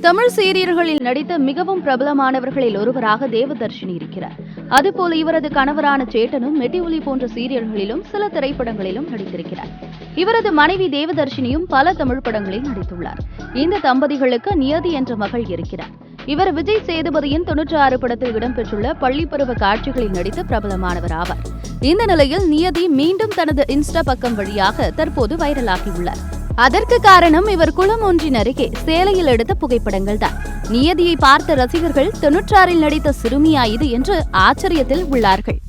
தமிழ் சீரியல்களில் நடித்த மிகவும் பிரபலமானவர்களில் ஒருவராக தேவதர்ஷினி இருக்கிறார். அதுபோல இவரது கணவரான சேட்டனும் மெட்டி ஒலி போன்ற சீரியல்களிலும் சில திரைப்படங்களிலும் நடித்திருக்கிறார். இவரது மனைவி தேவதர்ஷினியும் பல தமிழ் படங்களில் நடித்துள்ளார். இந்த தம்பதிகளுக்கு நியதி என்ற மகள் இருக்கிறார். இவர் விஜய் சேதுபதியின் 96 படத்தில் இடம்பெற்றுள்ள பள்ளிப்பருவ காட்சிகளில் நடித்து பிரபலமானவர் ஆவார். இந்த நிலையில் நியதி மீண்டும் தனது இன்ஸ்டா பக்கம் வழியாக தற்போது வைரலாகியுள்ளார். அதற்கு காரணம் இவர் குளம் ஒன்றின் அருகே சேலையில் எடுத்த புகைப்படங்கள் தான். நியதியை பார்த்த ரசிகர்கள் 96 நடித்த சிறுமியா இது என்று ஆச்சரியத்தில் உள்ளார்கள்.